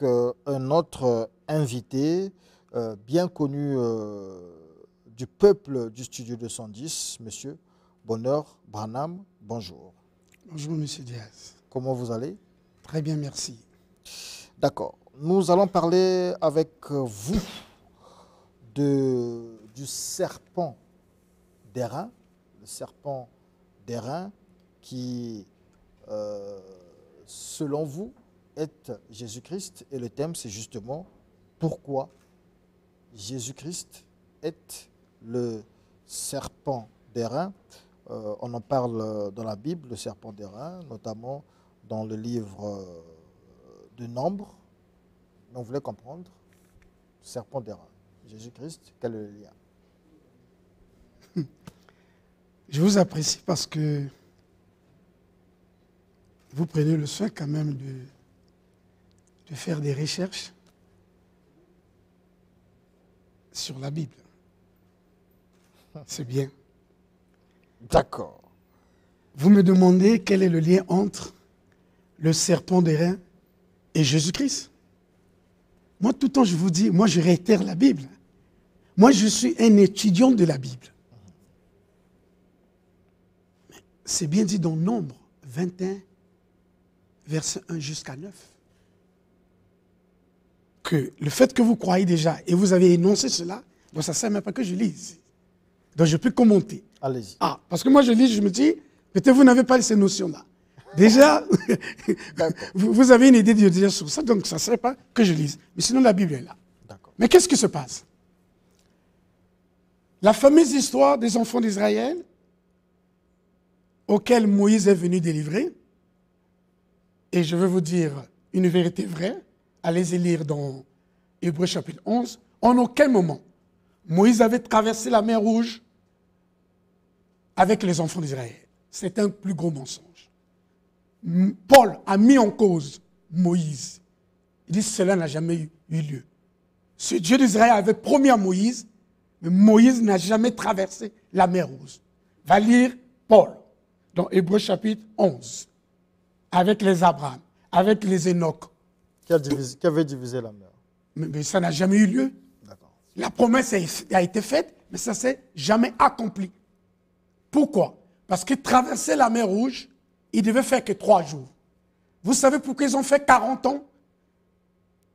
un autre invité bien connu du peuple du studio 210, monsieur Bonheur Branham. Bonjour. Bonjour, Monsieur Diaz. Comment vous allez? Très bien, merci. D'accord. Nous allons parler avec vous du serpent d'airain, le serpent d'airain qui, selon vous, est Jésus-Christ. Et le thème, c'est justement pourquoi Jésus-Christ est le serpent d'airain. On en parle dans la Bible, le serpent d'airain, notamment dans le livre de Nombre. Mais on voulait comprendre, serpent d'airain, Jésus-Christ, quel est le lien? Je vous apprécie parce que vous prenez le soin quand même de faire des recherches sur la Bible. C'est bien. D'accord. Vous me demandez quel est le lien entre le serpent d'airain et Jésus-Christ. Moi, tout le temps, je vous dis, moi, je réitère la Bible. Moi, je suis un étudiant de la Bible. C'est bien dit dans Nombre 21, verset 1 jusqu'à 9. Que le fait que vous croyez déjà et vous avez énoncé cela, donc ça ne sert même pas que je lise. Donc je peux commenter. Allez-y. Ah, parce que moi je lis, je me dis, peut-être vous n'avez pas ces notions-là. Déjà, vous avez une idée déjà sur ça, donc ça ne serait pas que je lise. Mais sinon la Bible est là. Mais qu'est-ce qui se passe? La fameuse histoire des enfants d'Israël, auquel Moïse est venu délivrer, et je vais vous dire une vérité vraie, allez-y lire dans Hébreux chapitre 11, en aucun moment, Moïse avait traversé la mer Rouge avec les enfants d'Israël. C'est un plus gros mensonge. Paul a mis en cause Moïse. Il dit que cela n'a jamais eu lieu. Ce Dieu d'Israël avait promis à Moïse, mais Moïse n'a jamais traversé la mer Rouge. Va lire Paul dans Hébreux chapitre 11, avec les Abraham, avec les Enoch. Qui avait divisé la mer? Mais ça n'a jamais eu lieu. La promesse a été faite, mais ça ne s'est jamais accompli. Pourquoi? Parce qu'ils traversaient la mer Rouge, ils devaient faire que 3 jours. Vous savez pourquoi ils ont fait 40 ans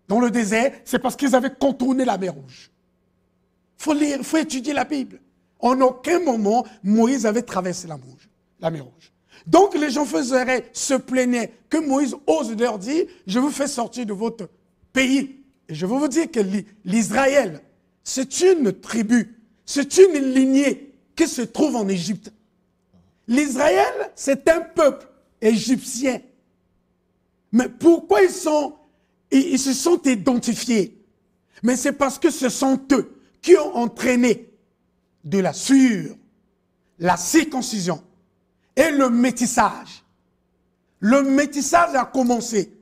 dans le désert? C'est parce qu'ils avaient contourné la mer Rouge. Il faut lire, il faut étudier la Bible. En aucun moment, Moïse avait traversé la mer Rouge. Donc les gens se plaignaient que Moïse ose leur dire, je vous fais sortir de votre pays. Et je veux vous dire que l'Israël, c'est une tribu, c'est une lignée qui se trouve en Égypte. L'Israël, c'est un peuple égyptien. Mais pourquoi ils se sont identifiés? Mais c'est parce que ce sont eux qui ont entraîné de la sueur, la circoncision et le métissage. Le métissage a commencé,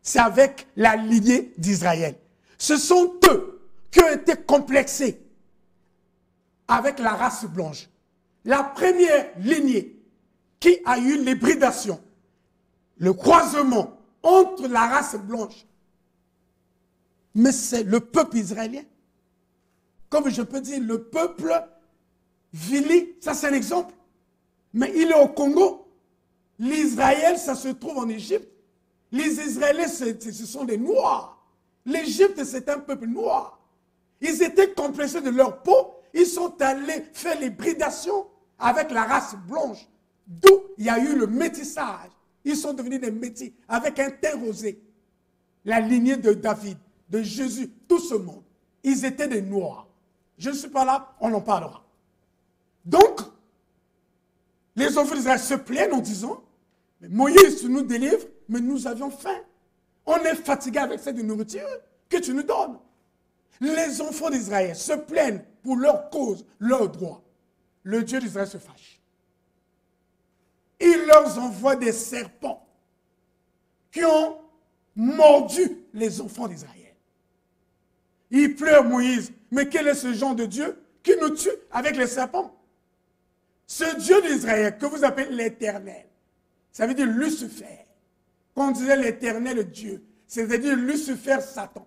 c'est avec la lignée d'Israël. Ce sont eux qui ont été complexés avec la race blanche. La première lignée qui a eu l'hybridation, le croisement entre la race blanche, mais c'est le peuple israélien. Comme je peux dire, le peuple Vili, ça c'est un exemple, mais il est au Congo. L'Israël, ça se trouve en Égypte. Les Israéliens, ce sont des Noirs. L'Égypte, c'est un peuple noir. Ils étaient complexés de leur peau. Ils sont allés faire l'hybridation avec la race blanche. D'où il y a eu le métissage. Ils sont devenus des métis avec un teint rosé. La lignée de David, de Jésus, tout ce monde. Ils étaient des Noirs. Je ne suis pas là, on en parlera. Donc, les enfants d'Israël se plaignent en disant, mais Moïse, tu nous délivres, mais nous avions faim. On est fatigué avec cette nourriture que tu nous donnes. Les enfants d'Israël se plaignent pour leur cause, leur droit. Le Dieu d'Israël se fâche. Il leur envoie des serpents qui ont mordu les enfants d'Israël. Il pleure Moïse. Mais quel est ce genre de Dieu qui nous tue avec les serpents? Ce Dieu d'Israël que vous appelez l'Éternel, ça veut dire Lucifer. Quand on disait l'Éternel Dieu, c'est-à-dire Lucifer, Satan.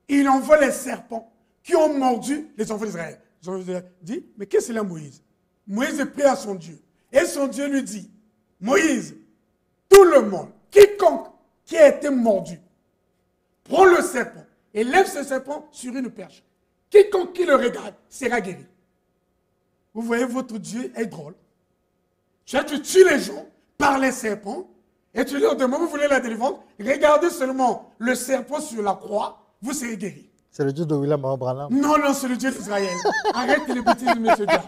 Il envoie les serpents qui ont mordu les enfants d'Israël. Les enfants d'Israël disent, mais qu'est-ce que c'est là Moïse? Moïse prie à son Dieu. Et son Dieu lui dit, Moïse, tout le monde, quiconque qui a été mordu, prends le serpent et lève ce serpent sur une perche. Quiconque qui le regarde sera guéri. Vous voyez, votre Dieu est drôle. Tu tues les gens par les serpents et tu leur demandes, vous voulez la délivrance? Regardez seulement le serpent sur la croix, vous serez guéri. C'est le Dieu de William Branham. Non, non, c'est le Dieu d'Israël. Arrête les bêtises, monsieur Dieu.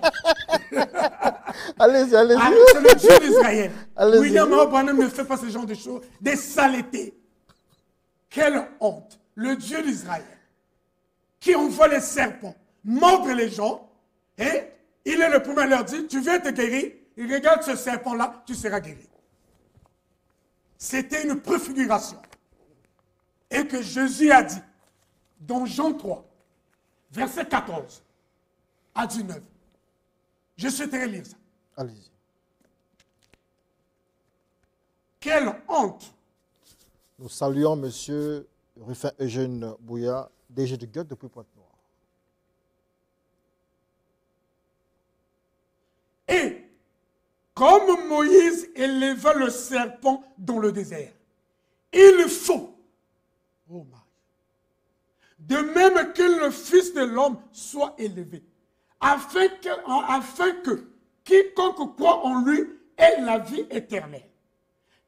Allez-y, allez-y. C'est le Dieu d'Israël. Allez-y. William Branham ne fait pas ce genre de choses, des saletés. Quelle honte. Le Dieu d'Israël, qui envoie les serpents mordre les gens, et il est le premier à leur dire, tu veux te guérir, et regarde ce serpent-là, tu seras guéri. C'était une préfiguration. Et que Jésus a dit, dans Jean 3, verset 14 à 19. Je souhaiterais lire ça. Allez-y. Quelle honte! Nous saluons M. Rufin Eugène Bouya, DG de Goethe depuis Pointe-Noire. Et comme Moïse éleva le serpent dans le désert, il faut, oh my, de même que le Fils de l'homme soit élevé, afin que quiconque croit en lui ait la vie éternelle.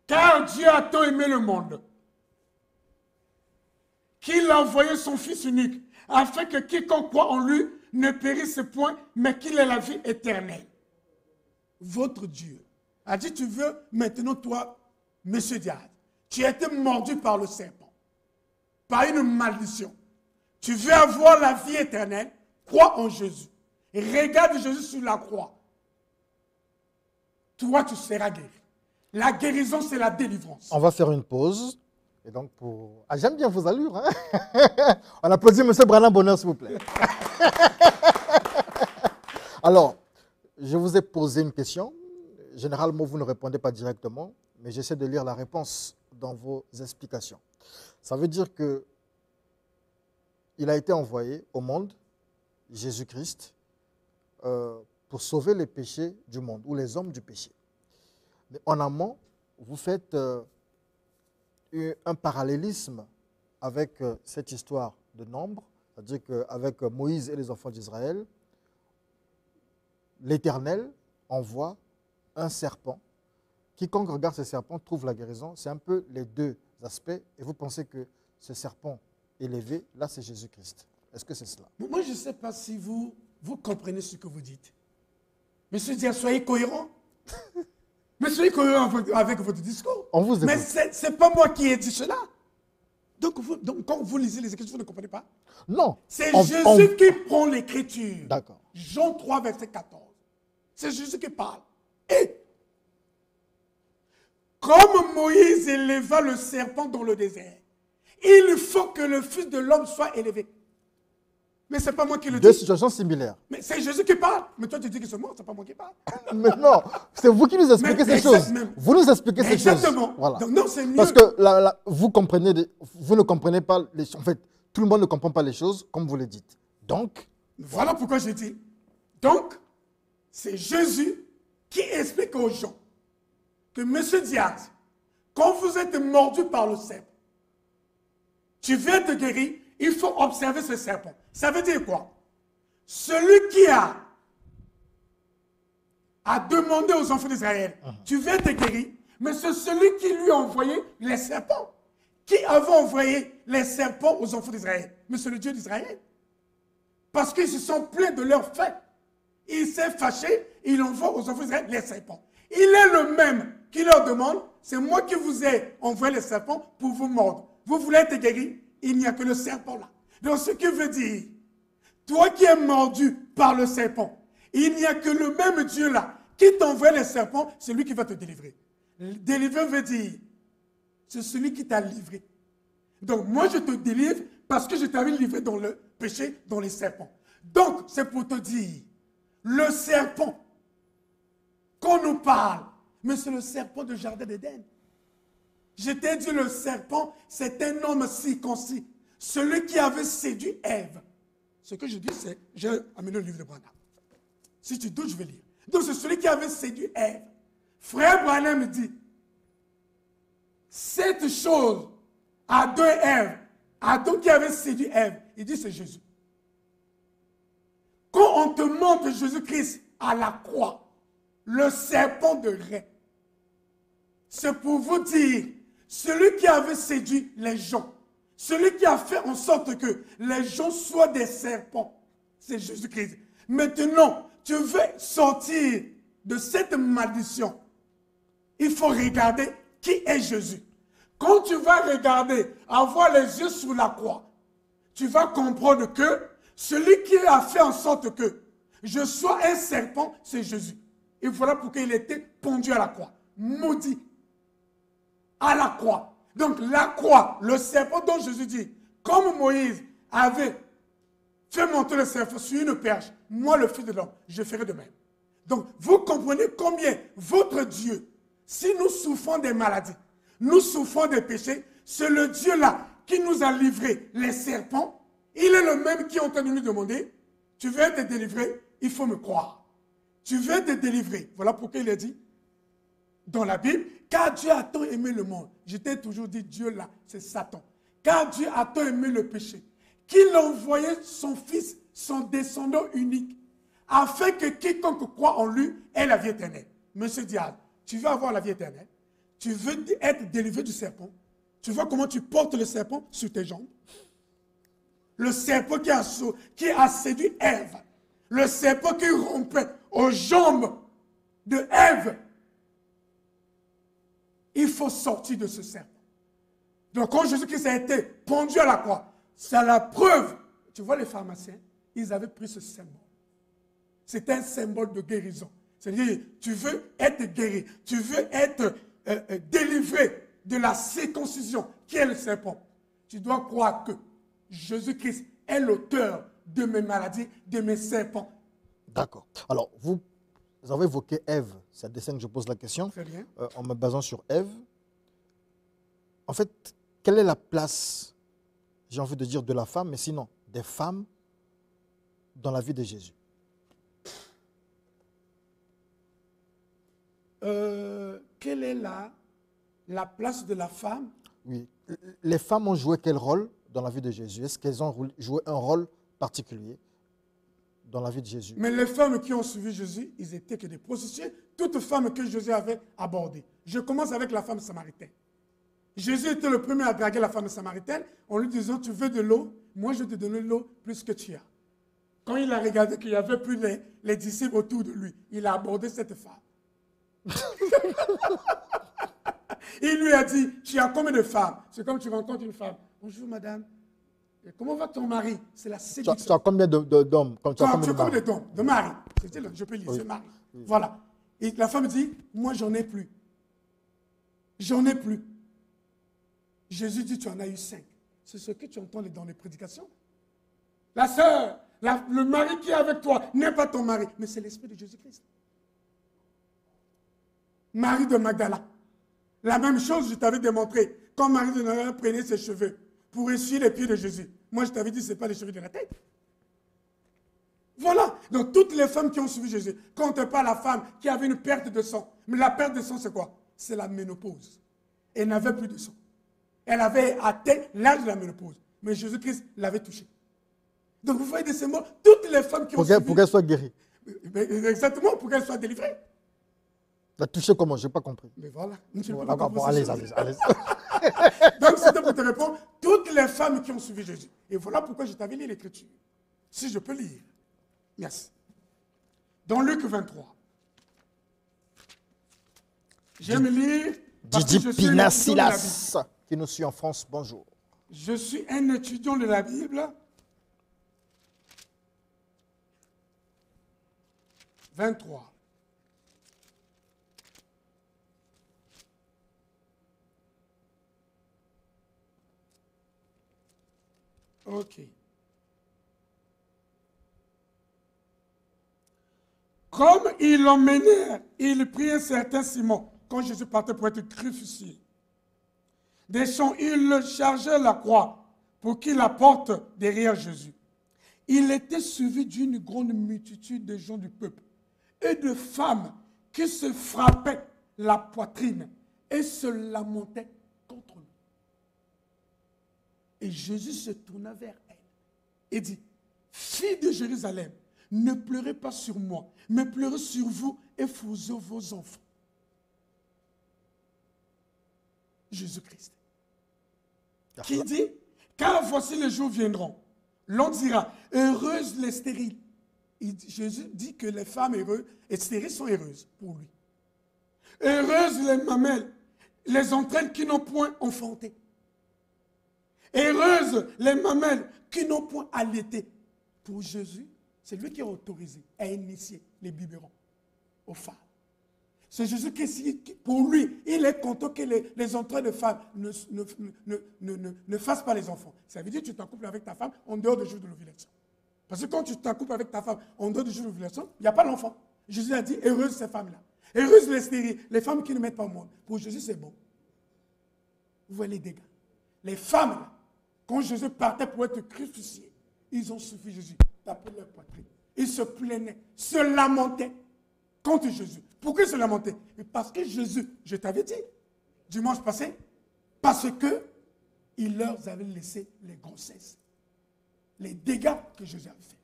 Car Dieu a tant aimé le monde qu'il a envoyé son Fils unique, afin que quiconque croit en lui ne périsse point, mais qu'il ait la vie éternelle. Votre Dieu a dit, tu veux maintenant, toi, Monsieur Diaz, tu as été mordu par le serpent, par une malédiction. Tu veux avoir la vie éternelle, crois en Jésus. Et regarde Jésus sur la croix. Toi, tu seras guéri. La guérison, c'est la délivrance. On va faire une pause. Et donc, pour... Ah, j'aime bien vos allures. Hein. On applaudit M. Branham Bonheur, s'il vous plaît. Alors, je vous ai posé une question. Généralement, vous ne répondez pas directement, mais j'essaie de lire la réponse dans vos explications. Ça veut dire que il a été envoyé au monde, Jésus-Christ, pour sauver les péchés du monde, ou les hommes du péché. Mais en amont, vous faites un parallélisme avec cette histoire de nombre, c'est-à-dire qu'avec Moïse et les enfants d'Israël, l'Éternel envoie un serpent. Quiconque regarde ce serpent trouve la guérison. C'est un peu les deux aspects. Et vous pensez que ce serpent élevé, là, c'est Jésus-Christ. Est-ce que c'est cela? Moi, je ne sais pas si vous comprenez ce que vous dites. Monsieur Diaz, soyez cohérent. Mais soyez cohérent avec votre discours. On vous écoute. Mais ce n'est pas moi qui ai dit cela. Donc, quand vous lisez les Écritures, vous ne comprenez pas? Non. C'est Jésus qui prend l'Écriture. D'accord. Jean 3, verset 14. C'est Jésus qui parle. Et comme Moïse éleva le serpent dans le désert, il faut que le Fils de l'homme soit élevé. Mais ce n'est pas moi qui le dis. Deux situations similaires. Mais c'est Jésus qui parle. Mais toi, tu dis que c'est moi, ce n'est pas moi qui parle. Mais non, c'est vous qui nous expliquez ces choses. Vous nous expliquez ces choses. Exactement. Voilà. Donc, non, c'est mieux. Parce que vous ne comprenez pas les choses. En fait, tout le monde ne comprend pas les choses comme vous le dites. Donc, voilà pourquoi je dis. Donc, c'est Jésus qui explique aux gens que Monsieur Diaz, quand vous êtes mordu par le serpent, tu veux être guéri, il faut observer ce serpent. Ça veut dire quoi? Celui qui a demandé aux enfants d'Israël, tu veux être guéri, mais c'est celui qui lui a envoyé les serpents. Qui avait envoyé les serpents aux enfants d'Israël? Mais c'est le Dieu d'Israël. Parce qu'ils se sont plaints de leurs faits. Il s'est fâché, il envoie aux enfants d'Israël les serpents. Il est le même qui leur demande, c'est moi qui vous ai envoyé les serpents pour vous mordre. Vous voulez être guéri? Il n'y a que le serpent là. Donc ce qui veut dire, toi qui es mordu par le serpent, il n'y a que le même Dieu là qui t'envoie les serpents, c'est lui qui va te délivrer. Délivrer veut dire, c'est celui qui t'a livré. Donc moi je te délivre parce que je t'avais livré dans le péché, dans les serpents. Donc c'est pour te dire, le serpent qu'on nous parle, mais c'est le serpent du jardin d'Éden. Je t'ai dit, le serpent, c'est un homme circoncis. Celui qui avait séduit Ève. Ce que je dis, c'est, j'ai amené le livre de Branham. Si tu doutes, je vais lire. Donc, c'est celui qui avait séduit Ève. Frère Branham me dit, cette chose, Adam et Ève, Adam qui avait séduit Ève, il dit, c'est Jésus. Quand on te montre Jésus-Christ à la croix, le serpent de Ré, c'est pour vous dire, celui qui avait séduit les gens, celui qui a fait en sorte que les gens soient des serpents, c'est Jésus-Christ. Maintenant, tu veux sortir de cette malédiction, il faut regarder qui est Jésus. Quand tu vas regarder, avoir les yeux sur la croix, tu vas comprendre que celui qui a fait en sorte que je sois un serpent, c'est Jésus. Et voilà pourquoi il était pendu à la croix, maudit à la croix. Donc la croix, le serpent dont Jésus dit, comme Moïse avait fait monter le serpent sur une perche, moi le Fils de l'homme, je ferai de même. Donc vous comprenez combien votre Dieu, si nous souffrons des maladies, nous souffrons des péchés, c'est le Dieu-là qui nous a livré les serpents. Il est le même qui est en train de nous demander, tu veux être délivré, il faut me croire. Tu veux être délivré. Voilà pourquoi il a dit dans la Bible, car Dieu a tant aimé le monde. Je t'ai toujours dit, Dieu là, c'est Satan. Car Dieu a tant aimé le péché, qu'il a envoyé son Fils, son descendant unique, afin que quiconque croit en lui ait la vie éternelle. Monsieur Diaz, tu veux avoir la vie éternelle? Tu veux être délivré du serpent? Tu vois comment tu portes le serpent sur tes jambes? Le serpent qui a séduit Ève. Le serpent qui rompait aux jambes de Ève. Il faut sortir de ce serpent. Donc quand Jésus-Christ a été pendu à la croix, c'est la preuve. Tu vois les pharmaciens, ils avaient pris ce symbole. C'est un symbole de guérison. C'est-à-dire, tu veux être guéri, tu veux être délivré de la circoncision qui est le serpent. Tu dois croire que Jésus-Christ est l'auteur de mes maladies, de mes serpents. D'accord. Alors, vous avez évoqué Ève. C'est à dessein que je pose la question. Très bien. En me basant sur Ève. En fait, quelle est la place, j'ai envie de dire, de la femme, mais sinon, des femmes dans la vie de Jésus? Quelle est la place de la femme? Oui. Les femmes ont joué quel rôle dans la vie de Jésus? Est-ce qu'elles ont joué un rôle particulier dans la vie de Jésus? Mais les femmes qui ont suivi Jésus, ils étaient que des prostituées. Toutes femmes que Jésus avait abordées. Je commence avec la femme samaritaine. Jésus était le premier à draguer la femme samaritaine en lui disant, tu veux de l'eau? Moi, je vais te donner l'eau plus que tu as. Quand il a regardé qu'il n'y avait plus les disciples autour de lui, il a abordé cette femme. Il lui a dit, tu as combien de femmes? C'est comme tu rencontres une femme. Bonjour madame, et comment va ton mari? C'est la séduction. Tu as combien d'hommes? Tu as combien d'hommes? De mari. Je peux lire, oui. C'est mari. Oui. Voilà. Et la femme dit, moi j'en ai plus. J'en ai plus. Jésus dit, tu en as eu 5. C'est ce que tu entends dans les prédications. La sœur, le mari qui est avec toi n'est pas ton mari, mais c'est l'esprit de Jésus-Christ. Marie de Magdala. La même chose, je t'avais démontré. Quand Marie de Magdala prenait ses cheveux pour essuyer les pieds de Jésus. Moi, je t'avais dit, ce n'est pas les cheveux de la tête. Voilà. Donc, toutes les femmes qui ont suivi Jésus, quand on pas la femme qui avait une perte de sang. Mais la perte de sang, c'est quoi? C'est la ménopause. Elle n'avait plus de sang. Elle avait atteint l'âge de la ménopause. Mais Jésus-Christ l'avait touchée. Donc, vous voyez de ces mots, toutes les femmes qui ont suivi... Pour qu'elle soit guérie. Exactement, pour qu'elle soit délivrée. La toucher comment? Je n'ai pas compris. Mais voilà. Bon, allez. Donc, c'était pour te répondre, toutes les femmes qui ont suivi Jésus. Et voilà pourquoi je t'avais lu l'Écriture. Si je peux lire. Merci. Dans Luc 23. J'aime lire. Didi Pinasilas, qui nous suit en France, bonjour. Je suis un étudiant de la Bible. 23. Ok. Comme ils l'emmenèrent, il prit un certain Simon, quand Jésus partait pour être crucifié. descend, il chargeait la croix pour qu'il la porte derrière Jésus. Il était suivi d'une grande multitude de gens du peuple et de femmes qui se frappaient la poitrine et se lamentaient contre lui. Et Jésus se tourna vers elle et dit, « Fille de Jérusalem, ne pleurez pas sur moi, mais pleurez sur vous et vos enfants. » Jésus-Christ. Qui dit, « Car voici les jours viendront, l'on dira, heureuses les stériles. » Jésus dit que les femmes heureuses et stériles sont heureuses pour lui. Heureuses les mamelles, les entrailles qui n'ont point enfanté. Heureuses les mamelles qui n'ont point allaité. Pour Jésus, c'est lui qui a autorisé à initier les biberons aux femmes. C'est Jésus qui, pour lui, il est content que les entrailles de femmes ne fassent pas les enfants. Ça veut dire que tu t'accouples avec ta femme en dehors du jour de l'ovulation. Parce que quand tu t'accouples avec ta femme en dehors du jour de l'ovulation, il n'y a pas l'enfant. Jésus a dit, heureuses ces femmes-là. Heureuses les stériles, les femmes qui ne mettent pas au monde. Pour Jésus, c'est bon. Vous voyez les dégâts. Les femmes, là, quand Jésus partait pour être crucifié, ils ont suffi Jésus, taper leur poitrine. Ils se plaignaient, se lamentaient contre Jésus. Pourquoi ils se lamentaient? Parce que Jésus, je t'avais dit, dimanche passé, parce qu'il leur avait laissé les grossesses, les dégâts que Jésus avait fait.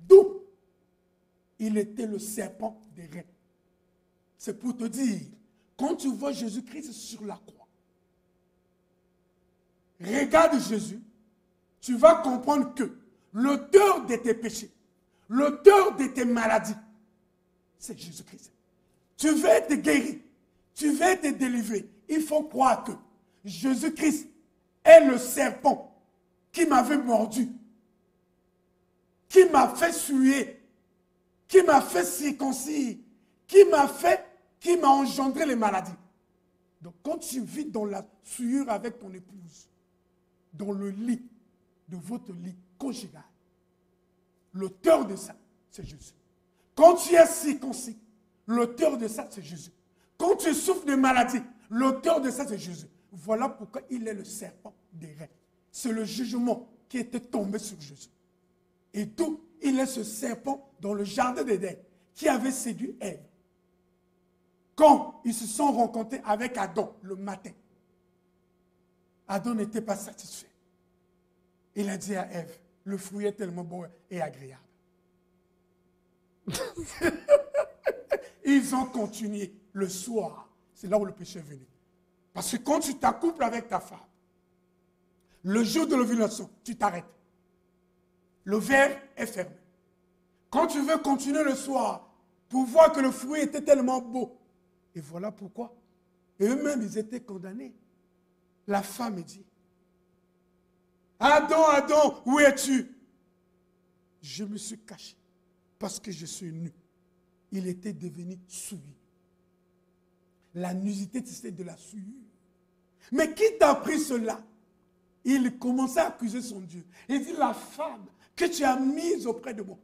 D'où il était le serpent des reins. C'est pour te dire, quand tu vois Jésus-Christ sur la croix, regarde Jésus, tu vas comprendre que l'auteur de tes péchés, l'auteur de tes maladies, c'est Jésus-Christ. Tu veux être guéri, tu veux être délivré. Il faut croire que Jésus-Christ est le serpent qui m'avait mordu, qui m'a fait suer, qui m'a fait circoncire, qui m'a engendré les maladies. Donc quand tu vis dans la souillure avec ton épouse, dans le lit, de votre lit conjugal, l'auteur de ça, c'est Jésus. Quand tu es circoncis, l'auteur de ça, c'est Jésus. Quand tu souffres de maladie, l'auteur de ça, c'est Jésus. Voilà pourquoi il est le serpent des reins. C'est le jugement qui était tombé sur Jésus. Et d'où il est ce serpent dans le jardin d'Éden qui avait séduit Ève. Quand ils se sont rencontrés avec Adam le matin, Adam n'était pas satisfait. Il a dit à Ève, le fruit est tellement bon et agréable. Ils ont continué le soir. C'est là où le péché est venu. Parce que quand tu t'accouples avec ta femme, le jour de l'ovulation, tu t'arrêtes. Le verre est fermé. Quand tu veux continuer le soir, pour voir que le fruit était tellement beau, et voilà pourquoi. Et eux-mêmes, ils étaient condamnés. La femme dit, Adam, Adam, où es-tu? Je me suis caché parce que je suis nu. Il était devenu souillé. La nudité, c'est de la souillure. Mais qui t'a appris cela? Il commençait à accuser son Dieu. Il dit, la femme que tu as mise auprès de moi,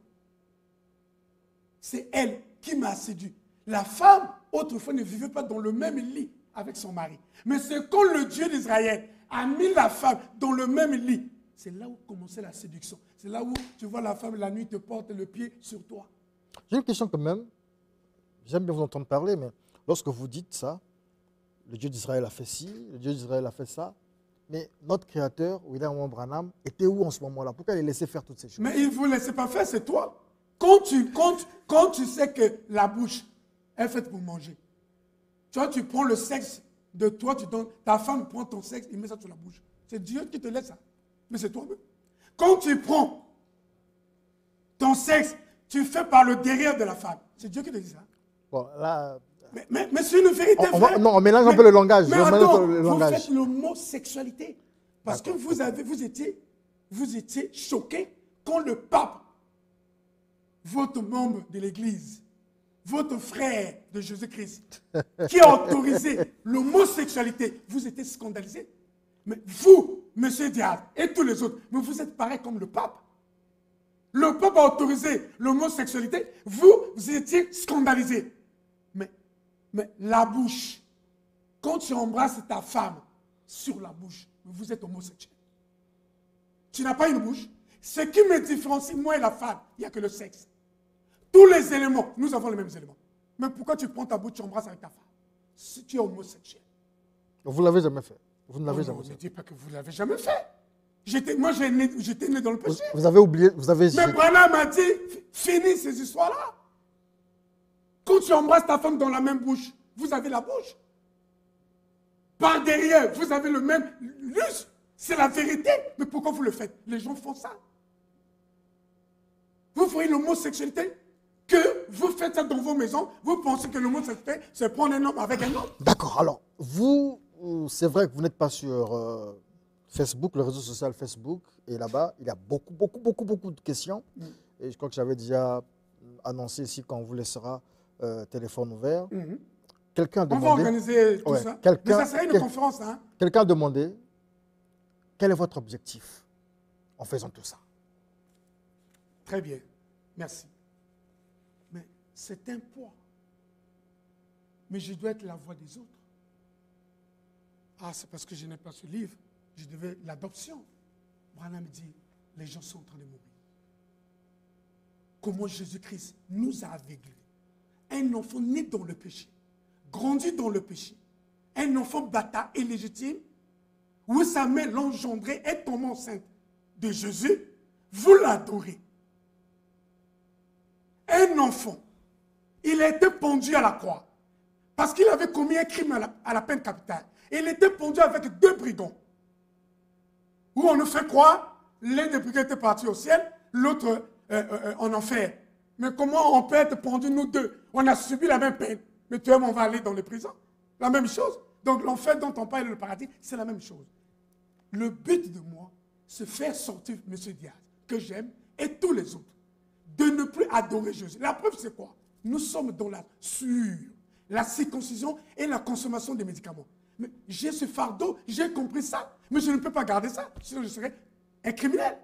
c'est elle qui m'a séduit. La femme, autrefois, ne vivait pas dans le même lit avec son mari. Mais c'est quand le Dieu d'Israël a mis la femme dans le même lit, c'est là où commençait la séduction. C'est là où tu vois la femme, la nuit, te porte le pied sur toi. J'ai une question quand même. J'aime bien vous entendre parler, mais lorsque vous dites ça, le Dieu d'Israël a fait ci, le Dieu d'Israël a fait ça, mais notre Créateur, William Branham, était où en ce moment-là? Pourquoi il laissait faire toutes ces choses? Mais il ne vous laissait pas faire, c'est toi. Quand tu sais que la bouche est faite pour manger, tu vois, tu prends le sexe de toi, tu donnes, ta femme prend ton sexe, il met ça sur la bouche. C'est Dieu qui te laisse ça. Mais c'est toi-même. Quand tu prends ton sexe, tu fais par le derrière de la femme. C'est Dieu qui te dit ça. Bon, là... Mais c'est une vérité vraie. Non, on mélange un peu le langage. Mais attends, vous faites le mot sexualité. Parce que vous étiez choqués quand le pape, votre membre de l'église, votre frère de Jésus-Christ, qui a autorisé l'homosexualité, vous étiez scandalisés. Mais vous, monsieur Diable, et tous les autres, mais vous êtes pareil comme le pape. Le pape a autorisé l'homosexualité, vous étiez scandalisés. Mais la bouche, quand tu embrasses ta femme, sur la bouche. Mais vous êtes homosexuel. Tu n'as pas une bouche. Ce qui me différencie, moi et la femme, il n'y a que le sexe. Tous les éléments, nous avons les mêmes éléments. Mais pourquoi tu prends ta bouche, tu embrasses avec ta femme? Si tu es homosexuel. Vous ne l'avez jamais fait. Vous ne l'avez Non, jamais ne fait. dis pas que vous ne l'avez jamais fait. Moi, j'étais né dans le péché. Vous avez oublié, vous avez... Mais Branham m'a dit, finis ces histoires-là. Quand tu embrasses ta femme dans la même bouche, vous avez la bouche. Par derrière, vous avez le même lustre. C'est la vérité. Mais pourquoi vous le faites? Les gens font ça. Vous voyez l'homosexualité, que vous faites ça dans vos maisons, vous pensez que l'homosexualité, c'est prendre un homme avec un homme. D'accord, alors, vous, c'est vrai que vous n'êtes pas sur Facebook, le réseau social Facebook, et là-bas, il y a beaucoup de questions. Et je crois que j'avais déjà annoncé ici qu'on vous laissera téléphone ouvert. Quelqu'un a demandé... On va organiser tout ça. Mais ça serait une conférence, hein. Quelqu'un a demandé, quel est votre objectif en faisant tout ça? Très bien, merci. Mais c'est un poids. Mais je dois être la voix des autres. Ah, c'est parce que je n'ai pas ce livre. Je devais l'adoption. Branham me dit, les gens sont en train de mourir. Comment Jésus-Christ nous a aveuglés. Un enfant né dans le péché, grandi dans le péché, un enfant bâtard et légitime, où sa mère l'engendrait et tombe enceinte de Jésus, vous l'adorez. Un enfant, il a été pendu à la croix parce qu'il avait commis un crime à la peine capitale. Il était pendu avec 2 brigands. Où on nous fait croire, l'un des brigands était parti au ciel, l'autre en enfer. Mais comment on peut être pendu, nous deux? On a subi la même peine. Mais tu vois, on va aller dans les prisons. La même chose. Donc l'enfer dont on parle et le paradis, c'est la même chose. Le but de moi, c'est faire sortir M. Diaz, que j'aime, et tous les autres, de ne plus adorer Jésus. La preuve, c'est quoi? Nous sommes dans la circoncision et la consommation des médicaments. Mais j'ai ce fardeau, j'ai compris ça, mais je ne peux pas garder ça, sinon je serais un criminel.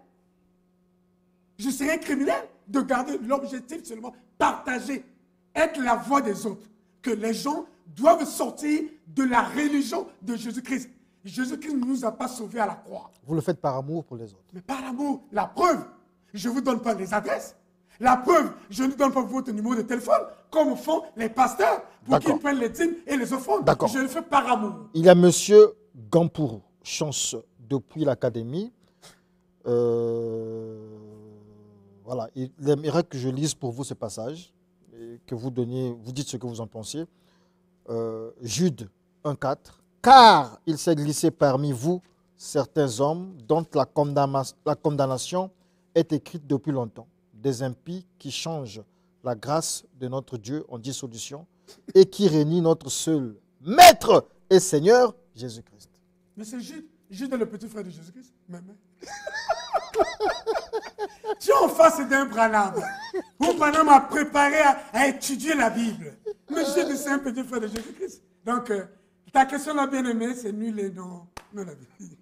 Je serais un criminel de garder l'objectif seulement partager, être la voix des autres, que les gens doivent sortir de la religion de Jésus-Christ. Jésus-Christ ne nous a pas sauvés à la croix. Vous le faites par amour pour les autres. Mais par amour, la preuve, je ne vous donne pas les adresses. La preuve, je ne donne pas votre numéro de téléphone, comme font les pasteurs, pour qu'ils prennent les dîmes et les offrandes. Je le fais par amour. Il y a M. Gampourou, Chance, depuis l'académie. Voilà, il aimerait que je lise pour vous ce passage, et que vous dites ce que vous en pensez. Jude 1,4. Car il s'est glissé parmi vous certains hommes dont la condamnation est écrite depuis longtemps, des impies qui changent la grâce de notre Dieu en dissolution et qui réunit notre seul Maître et Seigneur, Jésus-Christ. Mais c'est Jude est le petit frère de Jésus-Christ. Tu es en face d'un Branham. Où Branham a préparé à étudier la Bible. Mais Jude, c'est un petit frère de Jésus-Christ. Donc, ta question, la bien-aimée, c'est nul et non la vie.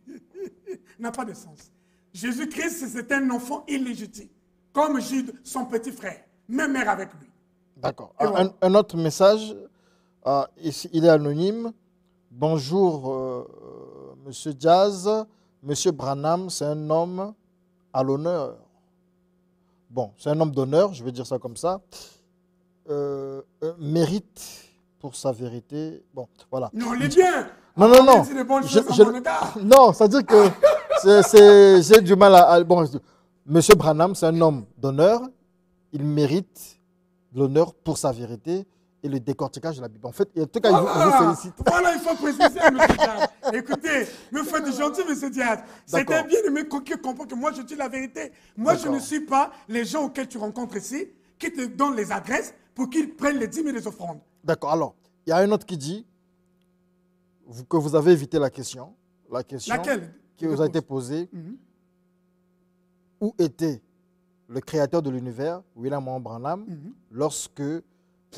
N'a pas de sens. Jésus-Christ, c'est un enfant illégitime. Comme Jude, son petit frère. Même mère avec lui. D'accord. Un autre message, ici, il est anonyme. Bonjour, Monsieur Diaz. Monsieur Branham, c'est un homme à l'honneur. Bon, c'est un homme d'honneur, je vais dire ça comme ça. Mérite pour sa vérité. Bon, voilà. Non, il est bien. Non. Non, c'est-à-dire que j'ai du mal à... Bon, Monsieur Branham, c'est un homme d'honneur. Il mérite l'honneur pour sa vérité et le décortiquage de la Bible. En fait, en tout cas, il vous félicite. Voilà, il faut préciser, M. Diaz. Écoutez, vous faites du gentil, M. Diaz. C'était bien aimé qui comprend que moi, je dis la vérité. Moi, je ne suis pas les gens auxquels tu rencontres ici qui te donnent les adresses pour qu'ils prennent les dîmes et les offrandes. D'accord. Alors, il y a un autre qui dit que vous avez évité la question. Laquelle? Qui vous a été posée. Où était le créateur de l'univers, William Branham, lorsque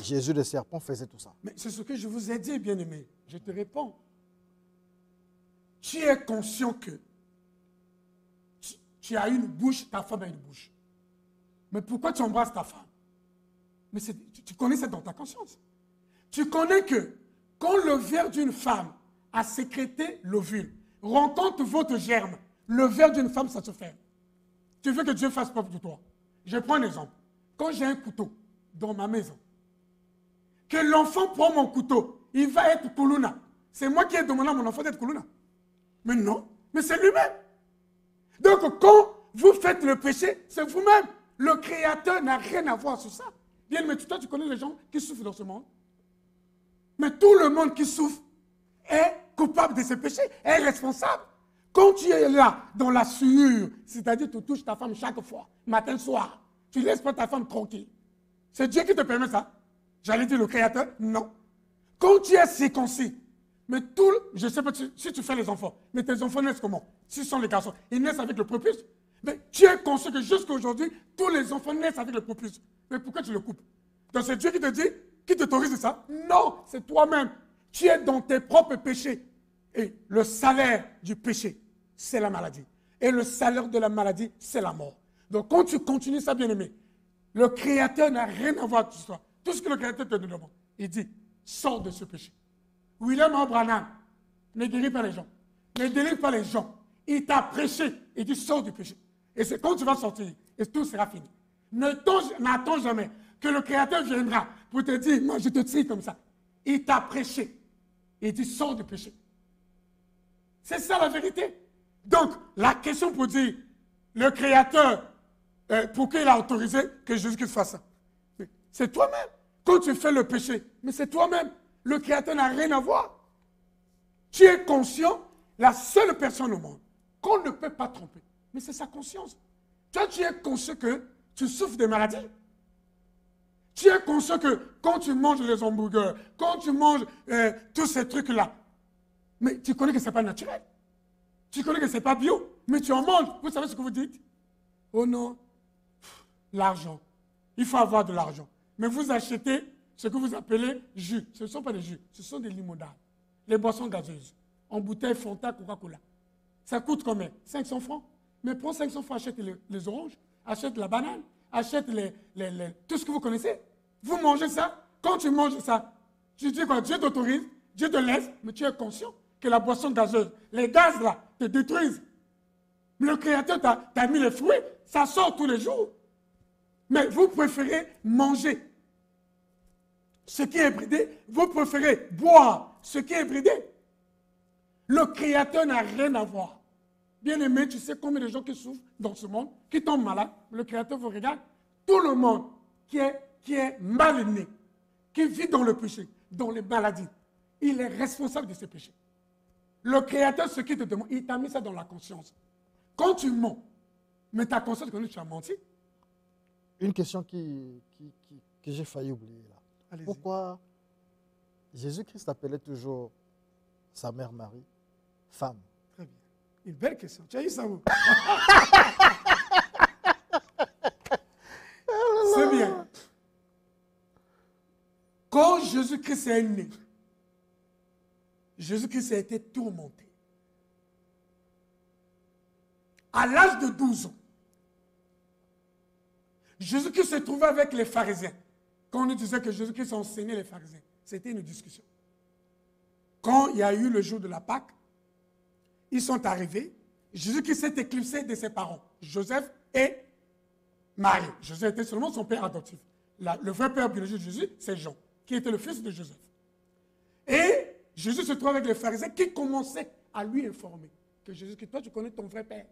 Jésus le serpent faisait tout ça? Mais c'est ce que je vous ai dit, bien-aimé. Je te réponds. Tu es conscient que tu as une bouche, ta femme a une bouche. Mais pourquoi tu embrasses ta femme? Mais tu connais ça dans ta conscience. Tu connais que quand le verre d'une femme à sécréter l'ovule. Rencontre votre germe. Le verre d'une femme, ça se ferme. Tu veux que Dieu fasse propre de toi. Je prends un exemple. Quand j'ai un couteau dans ma maison, que l'enfant prend mon couteau, il va être Kuluna. C'est moi qui ai demandé à mon enfant d'être Kuluna. Mais non, mais c'est lui-même. Donc quand vous faites le péché, c'est vous-même. Le Créateur n'a rien à voir sur ça. Bien, mais toi, tu connais les gens qui souffrent dans ce monde. Mais tout le monde qui souffre est coupable de ses péchés, est responsable. Quand tu es là, dans la sueur, c'est-à-dire tu touches ta femme chaque fois, matin, soir, tu ne laisses pas ta femme tranquille. C'est Dieu qui te permet ça. J'allais dire le Créateur, non. Quand tu es circoncis, mais je ne sais pas si tu fais les enfants, mais tes enfants naissent comment? S'ils sont les garçons, ils naissent avec le prépuce. Mais tu es conscient que jusqu'à aujourd'hui, tous les enfants naissent avec le prépuce. Mais pourquoi tu le coupes? Donc c'est Dieu qui te dit, qui t'autorise ça? Non, c'est toi-même. Tu es dans tes propres péchés. Et le salaire du péché, c'est la maladie. Et le salaire de la maladie, c'est la mort. Donc quand tu continues ça, bien-aimé, le Créateur n'a rien à voir avec toi. Tout ce que le Créateur te demande, il dit, sors de ce péché. William Branham ne guérit pas les gens, ne délivre pas les gens. Il t'a prêché, il dit, sors du péché. Et c'est quand tu vas sortir, et tout sera fini. N'attends jamais que le Créateur viendra pour te dire, moi je te trie comme ça. Il t'a prêché, il dit, sors du péché. C'est ça la vérité. Donc, la question pour dire, le Créateur, pourquoi il a autorisé que Jésus-Christ fasse ça? C'est toi-même. Quand tu fais le péché, mais c'est toi-même. Le Créateur n'a rien à voir. Tu es conscient, la seule personne au monde qu'on ne peut pas tromper, mais c'est sa conscience. Toi, tu es conscient que tu souffres de maladies. Tu es conscient que quand tu manges les hamburgers, quand tu manges tous ces trucs-là, mais tu connais que ce n'est pas naturel. Tu connais que ce n'est pas bio, mais tu en manges. Vous savez ce que vous dites? Oh non, l'argent. Il faut avoir de l'argent. Mais vous achetez ce que vous appelez jus. Ce ne sont pas des jus, ce sont des limonades. Les boissons gazeuses. En bouteille Fanta, Coca-Cola. Ça coûte combien? 500 francs. Mais prends 500 francs, achète les oranges, achète la banane, achète tout ce que vous connaissez. Vous mangez ça. Quand tu manges ça, tu dis quoi? Dieu t'autorise, Dieu te laisse, mais tu es conscient que la boisson gazeuse, les gaz là, te détruisent. Le Créateur t'a mis les fruits, ça sort tous les jours. Mais vous préférez manger ce qui est bridé, vous préférez boire ce qui est bridé. Le Créateur n'a rien à voir. Bien-aimé, tu sais combien de gens qui souffrent dans ce monde, qui tombent malades, le Créateur vous regarde. Tout le monde qui est mal né, qui vit dans le péché, dans les maladies, il est responsable de ses péchés. Le Créateur, ce qu'il te demande, il t'a mis ça dans la conscience. Quand tu mens, mais ta conscience connaît que tu as menti. Une question que j'ai failli oublier là. Allez-y. Pourquoi Jésus-Christ appelait toujours sa mère Marie femme? Très bien. Une belle question. Tu as eu ça où? C'est bien. Quand Jésus-Christ est né, Jésus-Christ a été tourmenté. À l'âge de 12 ans, Jésus-Christ se trouvait avec les pharisiens. Quand on nous disait que Jésus-Christ enseignait les pharisiens, c'était une discussion. Quand il y a eu le jour de la Pâque, ils sont arrivés. Jésus-Christ s'est éclipsé de ses parents, Joseph et Marie. Joseph était seulement son père adoptif. Le vrai père biologique de Jésus, c'est Jean, qui était le fils de Joseph. Et Jésus se trouve avec les pharisiens qui commençaient à lui informer que Jésus-Christ, toi tu connais ton vrai père.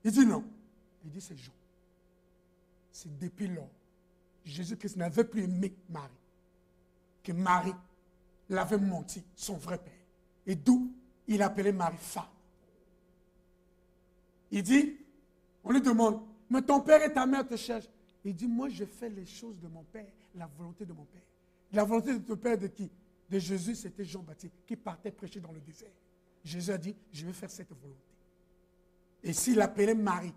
Il dit non. Il dit c'est Jean. C'est depuis lors, Jésus-Christ n'avait plus aimé Marie. Que Marie l'avait menti, son vrai père. Et d'où il appelait Marie femme. Il dit, on lui demande, mais ton père et ta mère te cherchent. Il dit, moi je fais les choses de mon père, la volonté de mon père. La volonté de ton père de qui? De Jésus, c'était Jean-Baptiste qui partait prêcher dans le désert. Jésus a dit, je vais faire cette volonté. Et s'il appelait Marie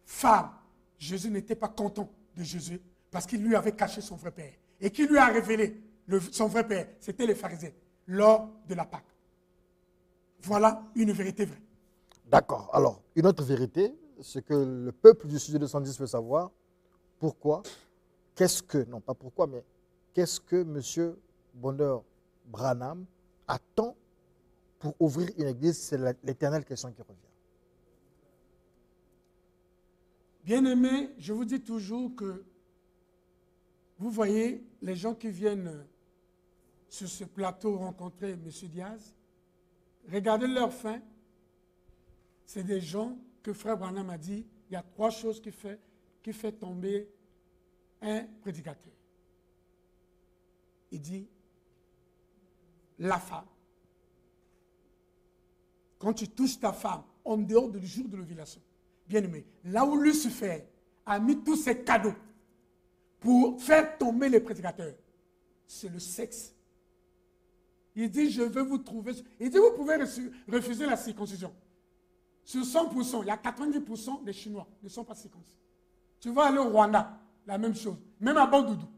femme, Jésus n'était pas content de Jésus parce qu'il lui avait caché son vrai père. Et qui lui a révélé son vrai père, c'était les pharisiens, lors de la Pâque. Voilà une vérité vraie. D'accord. Alors, une autre vérité, c'est que le peuple du studio 210 veut savoir pourquoi, non pas pourquoi, mais qu'est-ce que M. Bonheur Branham attend pour ouvrir une église, c'est l'éternelle question qui revient. Bien-aimés, je vous dis toujours que vous voyez les gens qui viennent sur ce plateau rencontrer M. Diaz, regardez leur fin. C'est des gens que Frère Branham a dit, il y a 3 choses qui fait tomber un prédicateur. Il dit, la femme. Quand tu touches ta femme en dehors du jour de l'ovulation, bien aimé, là où Lucifer a mis tous ses cadeaux pour faire tomber les prédicateurs, c'est le sexe. Il dit, je veux vous trouver. Il dit, vous pouvez refuser la circoncision. Sur 100%, il y a 90% des Chinois ne sont pas circoncis. Tu vas aller au Rwanda, la même chose. Même à Bandoudou.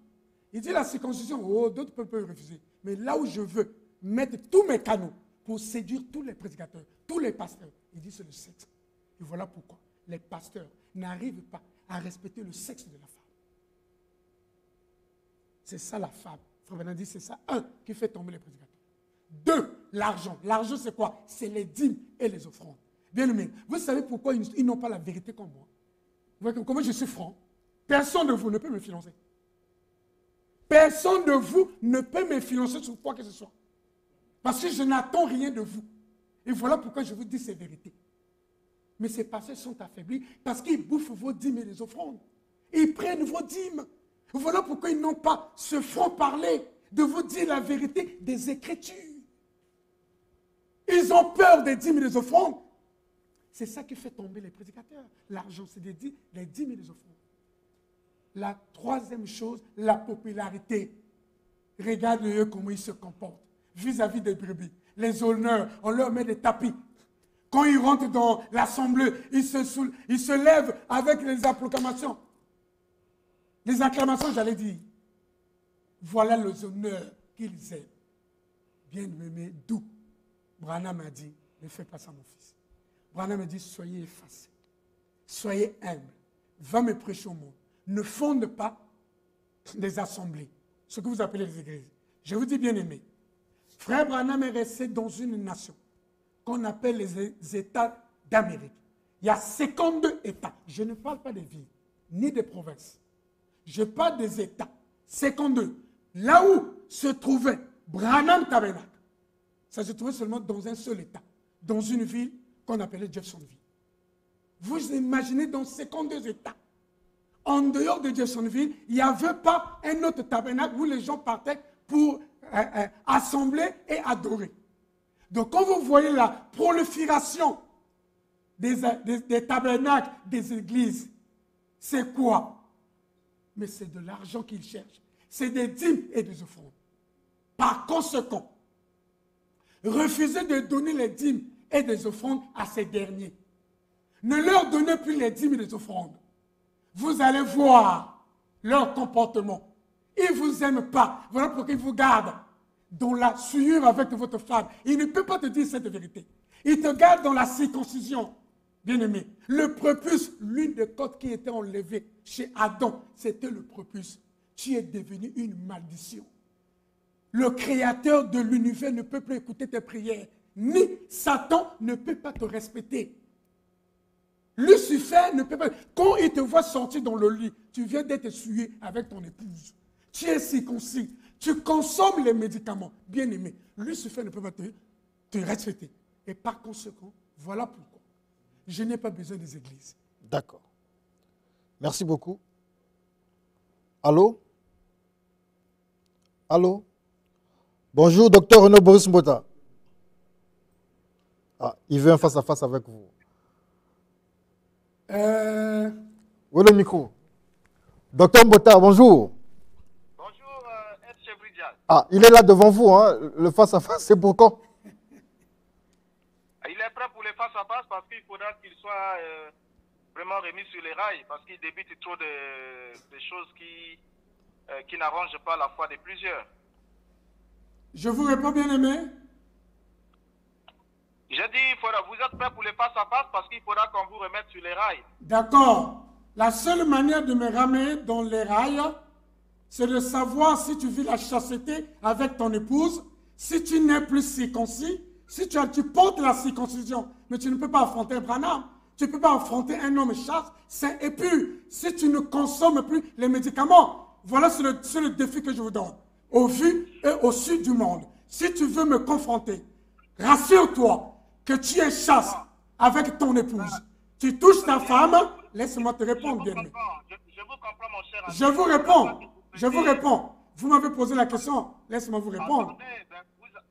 Il dit, la circoncision, oh, d'autres peuvent refuser. Mais là où je veux mettre tous mes canaux pour séduire tous les prédicateurs, tous les pasteurs, il dit, c'est le sexe. Et voilà pourquoi les pasteurs n'arrivent pas à respecter le sexe de la femme. C'est ça la femme. Frère Bernard dit, c'est ça, 1, qui fait tomber les prédicateurs. 2, l'argent. L'argent, c'est quoi? C'est les dîmes et les offrandes. Bien aimé, vous savez pourquoi ils n'ont pas la vérité comme moi? Vous voyez comment je suis franc? Personne de vous ne peut me financer. Personne de vous ne peut me financer sur quoi que ce soit. Parce que je n'attends rien de vous. Et voilà pourquoi je vous dis ces vérités. Mais ces pasteurs sont affaiblis parce qu'ils bouffent vos dîmes et les offrandes. Ils prennent vos dîmes. Voilà pourquoi ils n'ont pas ce franc-parler de vous dire la vérité des Écritures. Ils ont peur des dîmes et des offrandes. C'est ça qui fait tomber les prédicateurs. L'argent, c'est les dîmes et les offrandes. La 3e chose, la popularité. Regardez-eux comment ils se comportent vis-à-vis des brebis. Les honneurs, on leur met des tapis. Quand ils rentrent dans l'assemblée, ils se lèvent avec les acclamations. Les acclamations, j'allais dire. Voilà les honneurs qu'ils aiment. Bien-aimé, d'où Branham a dit, ne fais pas ça mon fils. Branham a dit, soyez effacés. Soyez humbles. Va me prêcher au monde. Ne fonde pas des assemblées, ce que vous appelez les églises. Je vous dis, bien-aimé, Frère Branham est resté dans une nation qu'on appelle les États d'Amérique. Il y a 52 États. Je ne parle pas des villes, ni des provinces. Je parle des États. 52. Là où se trouvait Branham Tabernacle, ça se trouvait seulement dans un seul État, dans une ville qu'on appelait Jeffersonville. Vous imaginez dans 52 États. En dehors de Jeffersonville, il n'y avait pas un autre tabernacle où les gens partaient pour assembler et adorer. Donc quand vous voyez la prolifération des tabernacles, des églises, c'est quoi? Mais c'est de l'argent qu'ils cherchent. C'est des dîmes et des offrandes. Par conséquent, refusez de donner les dîmes et des offrandes à ces derniers. Ne leur donnez plus les dîmes et les offrandes. Vous allez voir leur comportement. Ils ne vous aiment pas. Voilà pourquoi ils vous gardent dans la souillure avec votre femme. Il ne peut pas te dire cette vérité. Il te garde dans la circoncision. Bien-aimé, le prépuce, l'une des côtes qui était enlevée chez Adam, c'était le prépuce. Tu es devenu une malédiction. Le créateur de l'univers ne peut plus écouter tes prières. Ni Satan ne peut pas te respecter. Lucifer ne peut pas. Quand il te voit sortir dans le lit, tu viens d'être souillé avec ton épouse. Tu es circoncis. Tu consommes les médicaments. Bien-aimé, Lucifer ne peut pas te respecter. Et par conséquent, voilà pourquoi je n'ai pas besoin des églises. D'accord. Merci beaucoup. Allô? Allô? Bonjour, docteur Renaud Boris Mbota. Ah, il veut un face-à-face avec vous. Où est le micro? Docteur Mbota, bonjour. Bonjour, F. Chevridial. Ah, il est là devant vous, hein. Le face-à-face, c'est pour quand? Il est prêt pour le face-à-face parce qu'il faudra qu'il soit vraiment remis sur les rails parce qu'il débute trop de choses qui n'arrangent pas la foi de plusieurs. Je vous réponds, bien-aimé. J'ai dit, vous êtes prêt pour le face-à-face parce qu'il faudra qu'on vous remette sur les rails. D'accord. La seule manière de me ramener dans les rails, c'est de savoir si tu vis la chasteté avec ton épouse, si tu n'es plus circoncis, Si tu portes la circoncision, mais tu ne peux pas affronter Branham, tu ne peux pas affronter un homme chaste, saint et pur. Si tu ne consommes plus les médicaments, voilà, c'est le défi que je vous donne. Au vu et au sud du monde. Si tu veux me confronter, rassure-toi que tu es chaste avec ton épouse. Tu touches ta femme, laisse-moi te répondre, bien-aimé. Je vous comprends, mon cher ami. Je vous réponds. Vous m'avez posé la question, laisse-moi vous répondre. Attendez,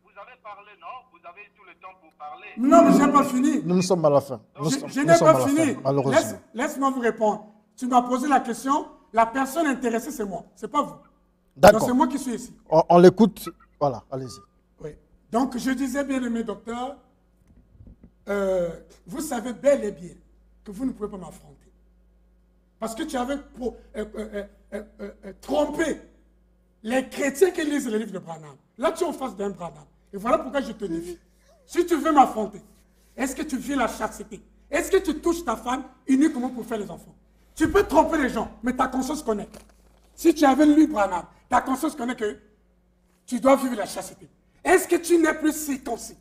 vous avez parlé, non? Vous avez tout le temps pour parler. Non, mais je n'ai pas fini. Nous sommes à la fin. Je n'ai pas fini. Malheureusement. Laisse-moi vous répondre. Tu m'as posé la question, la personne intéressée, c'est moi, c'est pas vous. D'accord. Donc c'est moi qui suis ici. On l'écoute. Voilà, allez-y. Oui. Donc je disais, bien aimé docteur, vous savez bel et bien que vous ne pouvez pas m'affronter. Parce que tu avais trompé les chrétiens qui lisent les livres de Branham. Là, tu es en face d'un Branham. Et voilà pourquoi je te défie. Si tu veux m'affronter, est-ce que tu vis la chasteté? Est-ce que tu touches ta femme uniquement pour faire les enfants? Tu peux tromper les gens, mais ta conscience connaît. Si tu avais lu Branham, ta conscience connaît que tu dois vivre la chasteté. Est-ce que tu n'es plus circoncis?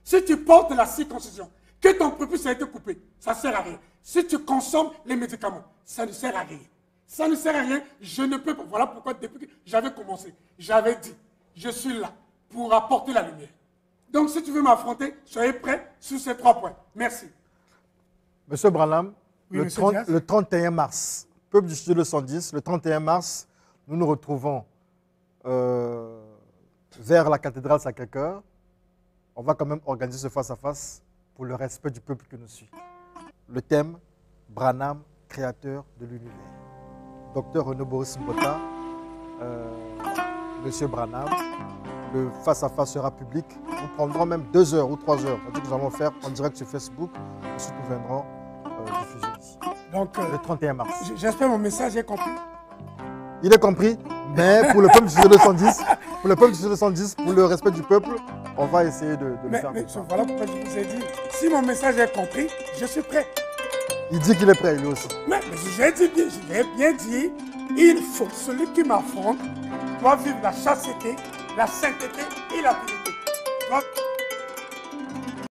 Si tu portes la circoncision, que ton prépuce a été coupé, ça ne sert à rien. Si tu consommes les médicaments, ça ne sert à rien. Ça ne sert à rien, je ne peux pas. Voilà pourquoi depuis que j'avais commencé, j'avais dit, je suis là pour apporter la lumière. Donc si tu veux m'affronter, soyez prêt sur ces 3 points. Merci. Monsieur Branham, Oui, le 31 mars, peuple du studio 210, le 31 mars, nous nous retrouvons vers la cathédrale Sacré-Cœur. On va quand même organiser ce face-à-face pour le respect du peuple que nous suit. Le thème, Branham, créateur de l'univers. Docteur René Boris Mbota, Monsieur Branham, le face-à-face sera public. Nous prendrons même 2 heures ou 3 heures. C'est-à-dire que nous allons faire en direct sur Facebook. Ensuite, nous viendrons diffuser ici. Donc, le 31 mars. J'espère mon message est compris. Il est compris, mais pour le peuple du studio 210, pour le respect du peuple, on va essayer de le faire. Mais voilà pourquoi je vous ai dit, si mon message est compris, je suis prêt. Il dit qu'il est prêt, lui aussi. Mais j'ai bien dit, il faut, celui qui m'affronte doit vivre la chasteté, la sainteté et la pureté.